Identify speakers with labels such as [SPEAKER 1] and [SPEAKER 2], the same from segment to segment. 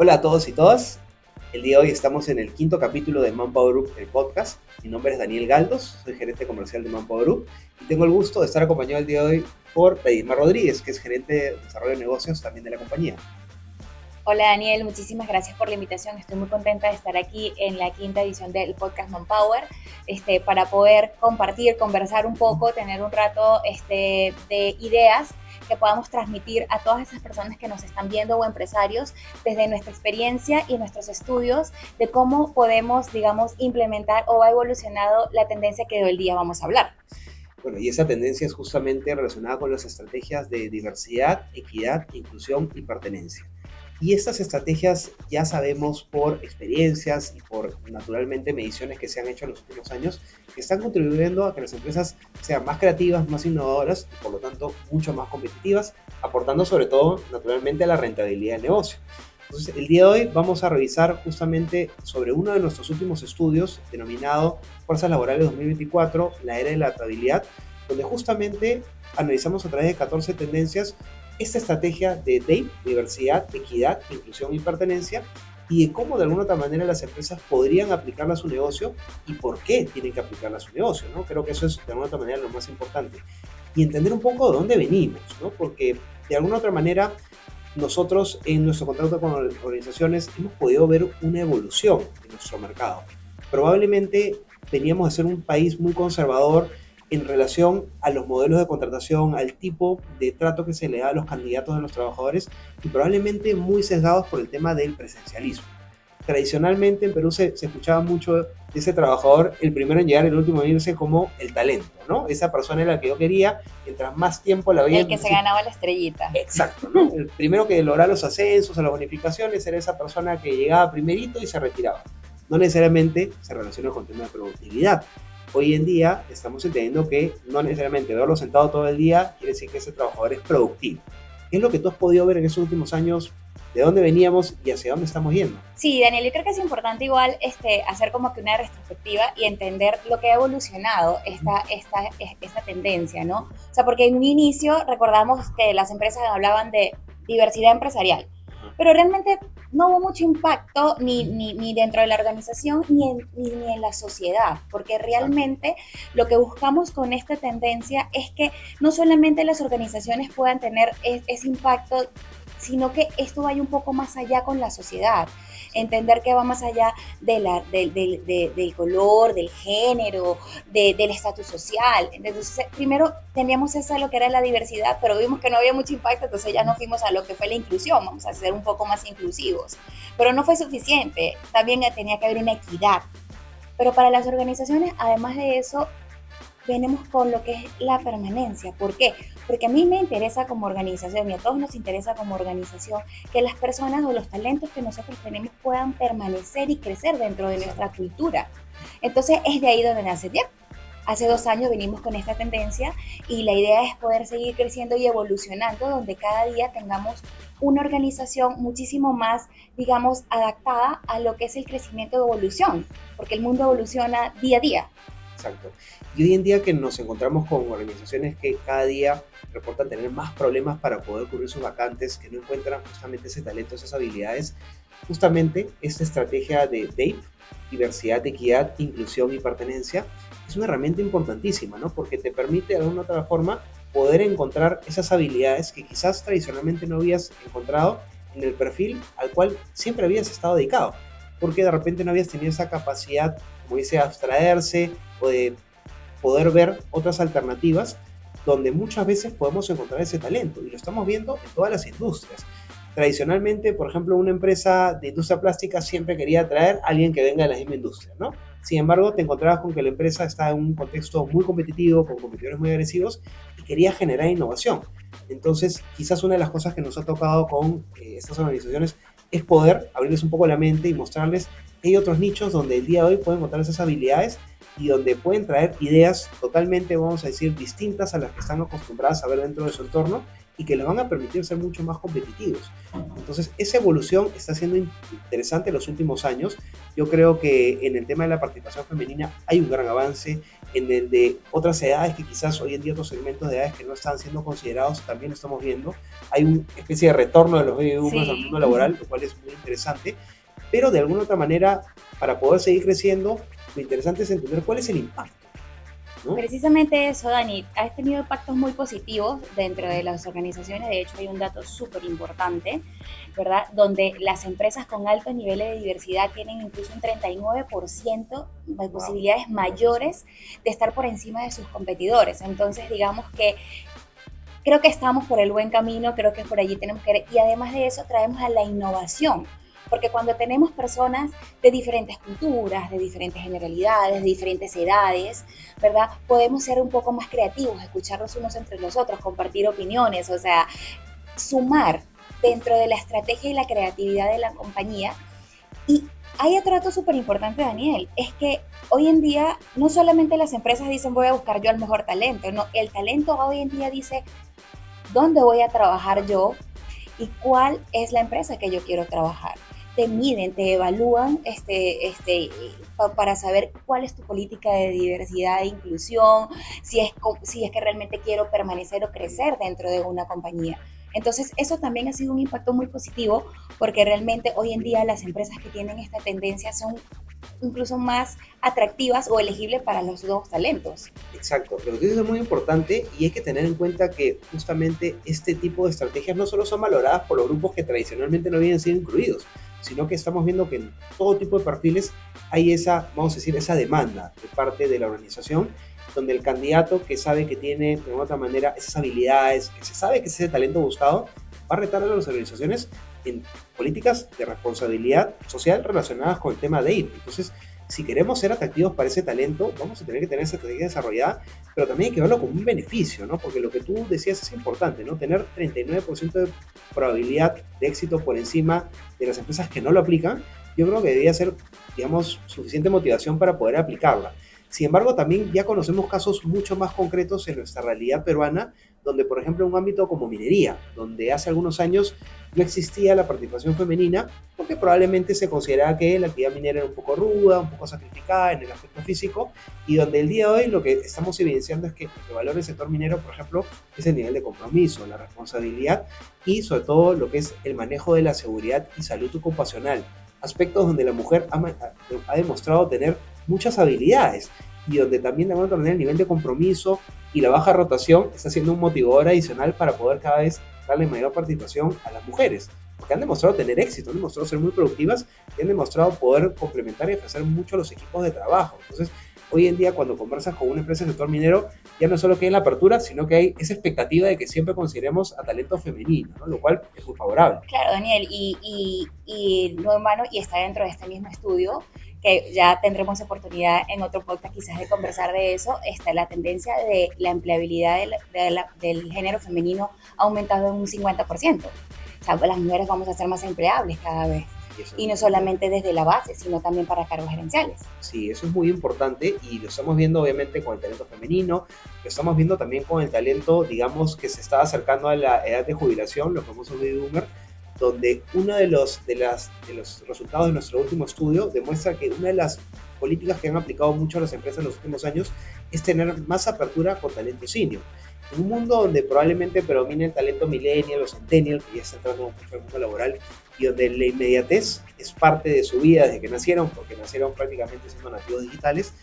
[SPEAKER 1] Hola a todos y todas. El día de hoy estamos en el quinto capítulo de Manpower Group, el podcast. Mi nombre es Daniel Galdos, soy gerente comercial de Manpower Group y tengo el gusto de estar acompañado el día de hoy por Pedimar Rodríguez, que es gerente de desarrollo de negocios también de la compañía.
[SPEAKER 2] Hola Daniel, muchísimas gracias por la invitación. Estoy muy contenta de estar aquí en la quinta edición del podcast Manpower, para poder compartir, conversar un poco, tener un rato de ideas que podamos transmitir a todas esas personas que nos están viendo o empresarios desde nuestra experiencia y nuestros estudios de cómo podemos, digamos, implementar o ha evolucionado la tendencia que hoy día vamos a hablar.
[SPEAKER 1] Bueno, y esa tendencia es justamente relacionada con las estrategias de diversidad, equidad, inclusión y pertenencia. Y estas estrategias ya sabemos por experiencias y por, naturalmente, mediciones que se han hecho en los últimos años, que están contribuyendo a que las empresas sean más creativas, más innovadoras y, por lo tanto, mucho más competitivas, aportando sobre todo, naturalmente, a la rentabilidad del negocio. Entonces, el día de hoy vamos a revisar justamente sobre uno de nuestros últimos estudios, denominado Fuerzas Laborales 2024, la era de la adaptabilidad, donde justamente analizamos a través de 14 tendencias esta estrategia de DAPE, diversidad, equidad, inclusión y pertenencia, y de cómo de alguna otra manera las empresas podrían aplicarla a su negocio y por qué tienen que aplicarla a su negocio, ¿no? Creo que eso es de alguna otra manera lo más importante. Y entender un poco de dónde venimos, ¿no? Porque de alguna otra manera nosotros en nuestro contacto con organizaciones hemos podido ver una evolución en nuestro mercado. Probablemente veníamos a ser un país muy conservador en relación a los modelos de contratación, al tipo de trato que se le da a los candidatos de los trabajadores y probablemente muy sesgados por el tema del presencialismo. Tradicionalmente en Perú se escuchaba mucho de ese trabajador, el primero en llegar, el último en irse, como el talento, ¿no? Esa persona era la que yo quería, mientras más tiempo la veía.
[SPEAKER 2] El que se ganaba la estrellita.
[SPEAKER 1] Exacto, ¿no? El primero que lograba los ascensos o las bonificaciones era esa persona que llegaba primerito y se retiraba. No necesariamente se relaciona con el tema de productividad. Hoy en día estamos entendiendo que no necesariamente verlo sentado todo el día quiere decir que ese trabajador es productivo. ¿Qué es lo que tú has podido ver en esos últimos años? ¿De dónde veníamos y hacia dónde estamos yendo?
[SPEAKER 2] Sí, Daniel, yo creo que es importante igual hacer como que una retrospectiva y entender lo que ha evolucionado esta tendencia, ¿no? O sea, porque en un inicio recordamos que las empresas hablaban de diversidad empresarial, pero realmente no hubo mucho impacto ni dentro de la organización ni en la sociedad, porque realmente lo que buscamos con esta tendencia es que no solamente las organizaciones puedan tener ese impacto, sino que esto vaya un poco más allá con la sociedad. Entender que va más allá del color, del género, del estatus social. Entonces, primero teníamos esa lo que era la diversidad, pero vimos que no había mucho impacto, entonces ya nos fuimos a lo que fue la inclusión, vamos a ser un poco más inclusivos. Pero no fue suficiente, también tenía que haber una equidad. Pero para las organizaciones, además de eso, venimos con lo que es la permanencia. ¿Por qué? Porque a mí me interesa como organización y a todos nos interesa como organización que las personas o los talentos que nosotros tenemos puedan permanecer y crecer dentro de nuestra cultura. Entonces es de ahí donde nace TIEP. Hace 2 años venimos con esta tendencia y la idea es poder seguir creciendo y evolucionando donde cada día tengamos una organización muchísimo más, digamos, adaptada a lo que es el crecimiento de evolución, porque el mundo evoluciona día a día.
[SPEAKER 1] Exacto. Y hoy en día que nos encontramos con organizaciones que cada día reportan tener más problemas para poder cubrir sus vacantes, que no encuentran justamente ese talento, esas habilidades, justamente esta estrategia de DAPE, diversidad, equidad, inclusión y pertenencia, es una herramienta importantísima, ¿no? Porque te permite de alguna otra forma poder encontrar esas habilidades que quizás tradicionalmente no habías encontrado en el perfil al cual siempre habías estado dedicado, porque de repente no habías tenido esa capacidad, como dice, de abstraerse o de poder ver otras alternativas donde muchas veces podemos encontrar ese talento y lo estamos viendo en todas las industrias. Tradicionalmente, por ejemplo, una empresa de industria plástica siempre quería atraer a alguien que venga de la misma industria, ¿no? Sin embargo, te encontrabas con que la empresa está en un contexto muy competitivo, con competidores muy agresivos y quería generar innovación. Entonces, quizás una de las cosas que nos ha tocado con estas organizaciones es poder abrirles un poco la mente y mostrarles que hay otros nichos donde el día de hoy pueden encontrar esas habilidades y donde pueden traer ideas totalmente, vamos a decir, distintas a las que están acostumbradas a ver dentro de su entorno y que les van a permitir ser mucho más competitivos. Entonces, esa evolución está siendo interesante en los últimos años. Yo creo que en el tema de la participación femenina hay un gran avance. En el de otras edades que quizás hoy en día otros segmentos de edades que no están siendo considerados, también lo estamos viendo. Hay una especie de retorno de los baby boomers al mundo laboral, lo cual es muy interesante. Pero de alguna otra manera, para poder seguir creciendo, lo interesante es entender cuál es el impacto, ¿no?
[SPEAKER 2] Precisamente eso, Dani, has tenido impactos muy positivos dentro de las organizaciones. De hecho, hay un dato súper importante, ¿verdad? Donde las empresas con alto nivel de diversidad tienen incluso un 39% de posibilidades mayores de estar por encima de sus competidores. Entonces, digamos que creo que estamos por el buen camino, creo que por allí tenemos que ir. Y además de eso, traemos a la innovación. Porque cuando tenemos personas de diferentes culturas, de diferentes generalidades, de diferentes edades, ¿verdad? Podemos ser un poco más creativos, escucharnos unos entre los otros, compartir opiniones, o sea, sumar dentro de la estrategia y la creatividad de la compañía. Y hay otro dato súper importante, Daniel, es que hoy en día no solamente las empresas dicen voy a buscar yo el mejor talento, no, el talento hoy en día dice dónde voy a trabajar yo y cuál es la empresa que yo quiero trabajar. Te miden, te evalúan para saber cuál es tu política de diversidad e inclusión, si es que realmente quiero permanecer o crecer dentro de una compañía. Entonces, eso también ha sido un impacto muy positivo porque realmente hoy en día las empresas que tienen esta tendencia son incluso más atractivas o elegibles para los nuevos talentos.
[SPEAKER 1] Exacto, lo que dices es muy importante y hay que tener en cuenta que justamente este tipo de estrategias no solo son valoradas por los grupos que tradicionalmente no habían sido incluidos, sino que estamos viendo que en todo tipo de perfiles hay esa, vamos a decir, esa demanda de parte de la organización, donde el candidato que sabe que tiene de alguna otra manera esas habilidades, que se sabe que es ese talento buscado, va a retar a las organizaciones en políticas de responsabilidad social relacionadas con el tema de ir. Entonces, si queremos ser atractivos para ese talento, vamos a tener que tener esa estrategia desarrollada, pero también hay que verlo como un beneficio, ¿no? Porque lo que tú decías es importante, ¿no? Tener 39% de probabilidad de éxito por encima de las empresas que no lo aplican, yo creo que debería ser, digamos, suficiente motivación para poder aplicarla. Sin embargo, también ya conocemos casos mucho más concretos en nuestra realidad peruana, donde, por ejemplo, en un ámbito como minería, donde hace algunos años no existía la participación femenina, porque probablemente se consideraba que la actividad minera era un poco ruda, un poco sacrificada en el aspecto físico, y donde el día de hoy lo que estamos evidenciando es que lo que valora el sector minero, por ejemplo, es el nivel de compromiso, la responsabilidad y sobre todo lo que es el manejo de la seguridad y salud ocupacional, aspectos donde la mujer ha demostrado tener muchas habilidades y donde también de alguna manera el nivel de compromiso y la baja rotación está siendo un motivador adicional para poder cada vez darle mayor participación a las mujeres, porque han demostrado tener éxito, han demostrado ser muy productivas y han demostrado poder complementar y ofrecer mucho a los equipos de trabajo. Entonces, hoy en día cuando conversas con una empresa del sector minero, ya no solo que hay la apertura, sino que hay esa expectativa de que siempre consideremos a talento femenino, ¿no? Lo cual es muy favorable.
[SPEAKER 2] Claro, Daniel, y no hermano, y está dentro de este mismo estudio, que ya tendremos oportunidad en otro podcast quizás de conversar de eso, está la tendencia de la empleabilidad del género femenino ha aumentado en un 50%. O sea, las mujeres vamos a ser más empleables cada vez. Y no solamente desde la base, sino también para cargos gerenciales.
[SPEAKER 1] Sí, eso es muy importante y lo estamos viendo obviamente con el talento femenino, lo estamos viendo también con el talento, digamos, que se está acercando a la edad de jubilación, los famosos baby boomers, donde uno de los resultados de nuestro último estudio demuestra que una de las políticas que han aplicado mucho las empresas en los últimos años es tener más apertura con talento senior. En un mundo donde probablemente predomina el talento millennial o centennial, que ya está entrando mucho al mundo laboral, y donde la inmediatez es parte de su vida desde que nacieron, porque nacieron prácticamente siendo nativos digitales,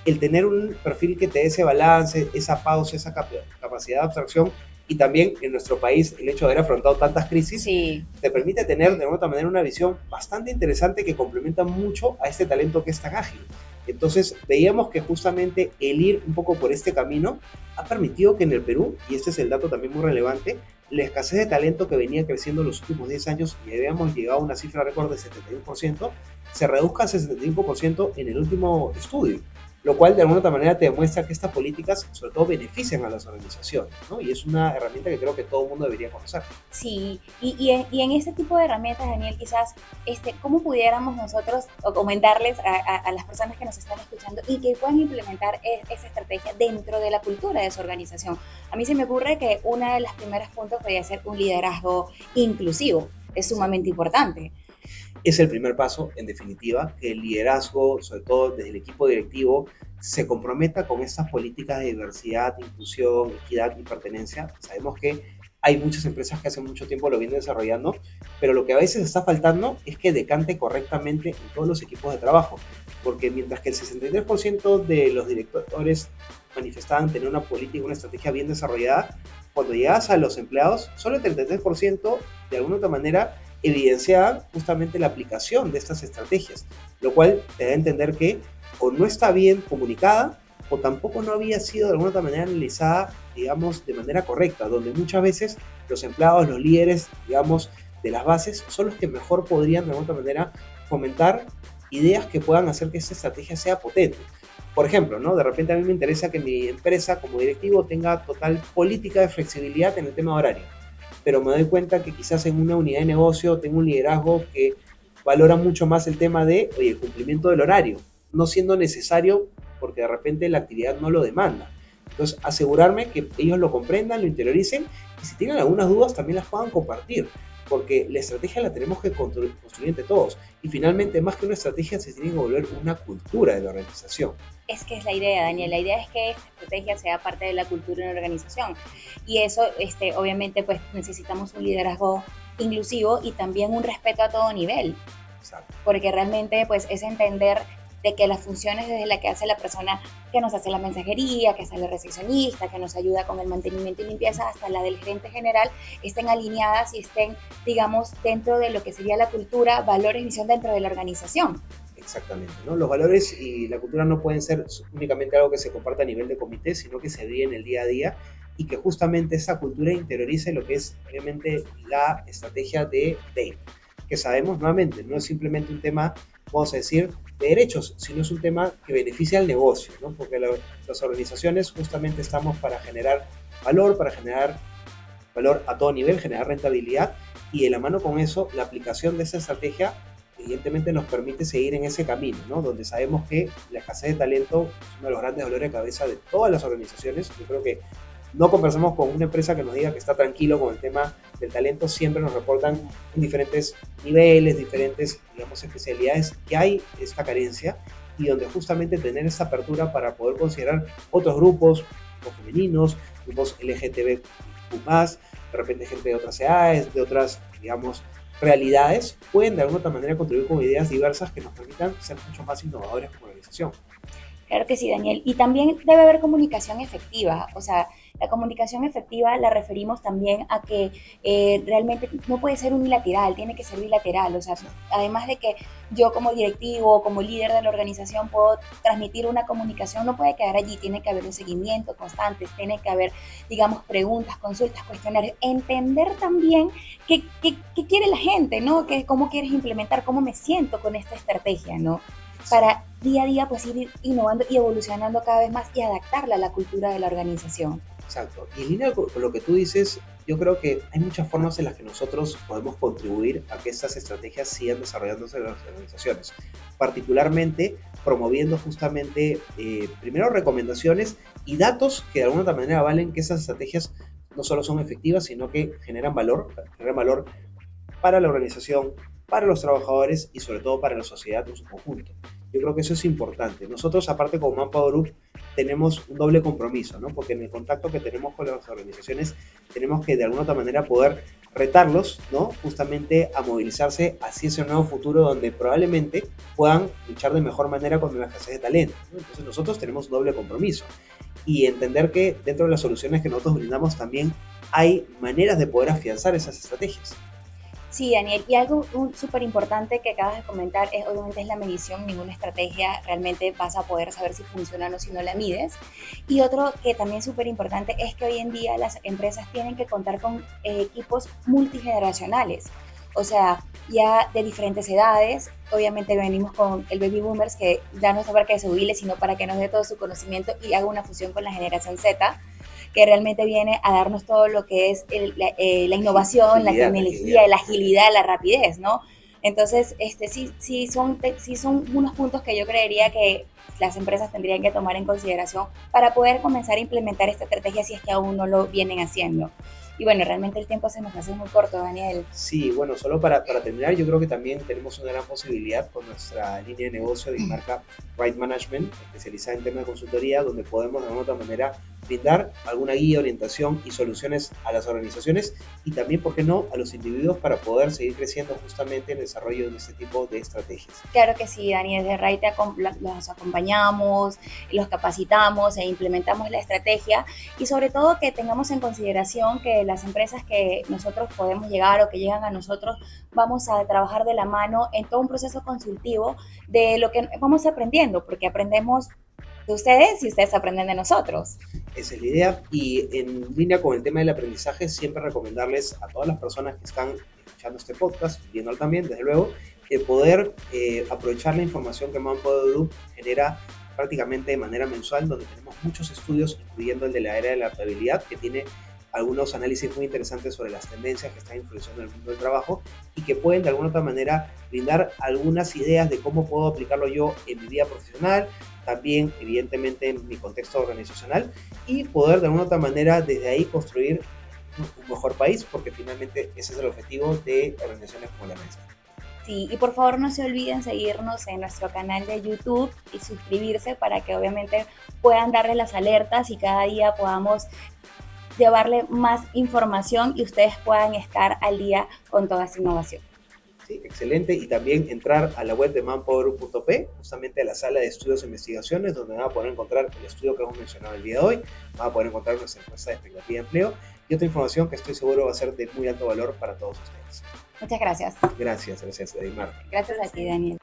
[SPEAKER 1] el tener un perfil que te dé ese balance, esa pausa, esa capacidad de abstracción, y también en nuestro país el hecho de haber afrontado tantas crisis,
[SPEAKER 2] sí,
[SPEAKER 1] te permite tener de alguna manera una visión bastante interesante que complementa mucho a este talento que es tan ágil. Entonces veíamos que justamente el ir un poco por este camino ha permitido que en el Perú, y este es el dato también muy relevante, la escasez de talento que venía creciendo en los últimos 10 años y habíamos llegado a una cifra récord de 71%, se reduzca a 75% en el último estudio. lo cual de alguna otra manera te demuestra que estas políticas sobre todo benefician a las organizaciones, ¿no? Y es una herramienta que creo que todo el mundo debería conocer.
[SPEAKER 2] Sí, y en este tipo de herramientas, Daniel, quizás, ¿cómo pudiéramos nosotros o comentarles a las personas que nos están escuchando y que puedan implementar esa estrategia dentro de la cultura de su organización? A mí se me ocurre que una de las primeras puntos podría ser un liderazgo inclusivo, es sumamente importante.
[SPEAKER 1] Es el primer paso, en definitiva, que el liderazgo, sobre todo desde el equipo directivo, se comprometa con estas políticas de diversidad, inclusión, equidad y pertenencia. Sabemos que hay muchas empresas que hace mucho tiempo lo vienen desarrollando, pero lo que a veces está faltando es que decante correctamente en todos los equipos de trabajo, porque mientras que el 63% de los directores manifestaban tener una política, una estrategia bien desarrollada, cuando llegas a los empleados, solo el 33% de alguna otra manera evidenciaban justamente la aplicación de estas estrategias, lo cual te da a entender que o no está bien comunicada o tampoco no había sido de alguna otra manera analizada, digamos, de manera correcta, donde muchas veces los empleados, los líderes, digamos, de las bases son los que mejor podrían de alguna otra manera fomentar ideas que puedan hacer que esta estrategia sea potente. Por ejemplo, ¿no? De repente a mí me interesa que mi empresa como directivo tenga total política de flexibilidad en el tema horario, pero me doy cuenta que quizás en una unidad de negocio tengo un liderazgo que valora mucho más el tema de, oye, el cumplimiento del horario, no siendo necesario porque de repente la actividad no lo demanda. Entonces, asegurarme que ellos lo comprendan, lo interioricen y si tienen algunas dudas también las puedan compartir, porque la estrategia la tenemos que construir entre todos. Y finalmente, más que una estrategia, se tiene que volver una cultura de la organización.
[SPEAKER 2] Es que es la idea, Daniel. La idea es que esta estrategia sea parte de la cultura de una organización. Y eso, obviamente, pues necesitamos un liderazgo inclusivo y también un respeto a todo nivel.
[SPEAKER 1] Exacto.
[SPEAKER 2] Porque realmente, pues, es entender de que las funciones desde la que hace la persona que nos hace la mensajería, que hace la recepcionista, que nos ayuda con el mantenimiento y limpieza, hasta la del gerente general, estén alineadas y estén, digamos, dentro de lo que sería la cultura, valores y visión dentro de la organización.
[SPEAKER 1] Exactamente, ¿no? Los valores y la cultura no pueden ser únicamente algo que se comparte a nivel de comité, sino que se vive en el día a día y que justamente esa cultura interiorice lo que es obviamente la estrategia de DATE, que sabemos nuevamente, no es simplemente un tema, vamos a decir, de derechos, sino es un tema que beneficia al negocio, ¿no? Porque las organizaciones justamente estamos para generar valor a todo nivel, generar rentabilidad y de la mano con eso, la aplicación de esa estrategia evidentemente nos permite seguir en ese camino, ¿no? Donde sabemos que la escasez de talento es uno de los grandes dolores de cabeza de todas las organizaciones. Yo creo que no conversamos con una empresa que nos diga que está tranquilo con el tema del talento, siempre nos reportan en diferentes niveles, diferentes, digamos, especialidades que hay esta carencia y donde justamente tener esta apertura para poder considerar otros grupos femeninos, grupos LGTBQ+, de repente gente de otras edades, de otras, digamos, realidades, pueden de alguna otra manera contribuir con ideas diversas que nos permitan ser mucho más innovadores como organización.
[SPEAKER 2] Claro que sí, Daniel. Y también debe haber comunicación efectiva. O sea, la comunicación efectiva la referimos también a que realmente no puede ser unilateral, tiene que ser bilateral. O sea, además de que yo como directivo, como líder de la organización puedo transmitir una comunicación, no puede quedar allí, tiene que haber un seguimiento constante, tiene que haber, digamos, preguntas, consultas, cuestionarios. Entender también qué quiere la gente, ¿no? Cómo quieres implementar, cómo me siento con esta estrategia, ¿no? Para día a día pues ir innovando y evolucionando cada vez más y adaptarla a la cultura de la organización.
[SPEAKER 1] Exacto. Y en línea con lo que tú dices, yo creo que hay muchas formas en las que nosotros podemos contribuir a que estas estrategias sigan desarrollándose en las organizaciones, particularmente promoviendo justamente, primero, recomendaciones y datos que de alguna otra manera valen que esas estrategias no solo son efectivas, sino que generan valor para la organización, para los trabajadores y sobre todo para la sociedad en su conjunto. Yo creo que eso es importante. Nosotros, aparte como Manpower Group, tenemos un doble compromiso, ¿no? Porque en el contacto que tenemos con las organizaciones tenemos que de alguna otra manera poder retarlos, ¿no? Justamente a movilizarse hacia ese nuevo futuro donde probablemente puedan luchar de mejor manera con la escasez de talento, ¿no? Entonces nosotros tenemos un doble compromiso y entender que dentro de las soluciones que nosotros brindamos también hay maneras de poder afianzar esas estrategias.
[SPEAKER 2] Sí, Daniel, y algo súper importante que acabas de comentar es obviamente es la medición. Ninguna estrategia realmente vas a poder saber si funciona o no si no la mides. Y otro que también es súper importante es que hoy en día las empresas tienen que contar con equipos multigeneracionales. o sea, ya de diferentes edades. Obviamente venimos con el Baby Boomers, que ya no es para que se jubile, sino para que nos dé todo su conocimiento y haga una fusión con la generación Z, que realmente viene a darnos todo lo que es la innovación, la tecnología, la agilidad, la rapidez, ¿no? Entonces, sí son unos puntos que yo creería que las empresas tendrían que tomar en consideración para poder comenzar a implementar esta estrategia si es que aún no lo vienen haciendo. Y bueno, realmente el tiempo se nos hace muy corto, Daniel.
[SPEAKER 1] Sí, bueno, solo para terminar, yo creo que también tenemos una gran posibilidad con nuestra línea de negocio de marca Right Management, especializada en temas de consultoría, donde podemos de alguna otra manera brindar alguna guía, orientación y soluciones a las organizaciones y también, ¿por qué no?, a los individuos para poder seguir creciendo justamente en el desarrollo de este tipo de estrategias.
[SPEAKER 2] Claro que sí, Daniel, de Right los acompañamos, los capacitamos e implementamos la estrategia y sobre todo que tengamos en consideración que las empresas que nosotros podemos llegar o que llegan a nosotros vamos a trabajar de la mano en todo un proceso consultivo de lo que vamos aprendiendo, porque aprendemos de ustedes y ustedes aprenden de nosotros.
[SPEAKER 1] Esa es la idea y en línea con el tema del aprendizaje siempre recomendarles a todas las personas que están escuchando este podcast, viéndolo también desde luego, que poder aprovechar la información que Manpower Group genera prácticamente de manera mensual, donde tenemos muchos estudios, incluyendo el de la era de la adaptabilidad, que tiene algunos análisis muy interesantes sobre las tendencias que están influenciando en el mundo del trabajo y que pueden de alguna otra manera brindar algunas ideas de cómo puedo aplicarlo yo en mi vida profesional, también evidentemente en mi contexto organizacional y poder de alguna otra manera desde ahí construir un mejor país, porque finalmente ese es el objetivo de organizaciones como la nuestra.
[SPEAKER 2] Sí, y por favor no se olviden seguirnos en nuestro canal de YouTube y suscribirse para que obviamente puedan darle las alertas y cada día podamos llevarle más información y ustedes puedan estar al día con toda esa innovación.
[SPEAKER 1] Sí, excelente. Y también entrar a la web de manpower.p, justamente a la sala de estudios e investigaciones, donde van a poder encontrar el estudio que hemos mencionado el día de hoy, van a poder encontrar nuestra encuesta de expectativa de empleo y otra información que estoy seguro va a ser de muy alto valor para todos ustedes.
[SPEAKER 2] Muchas gracias.
[SPEAKER 1] Gracias, Edimar.
[SPEAKER 2] Gracias a ti, Daniel.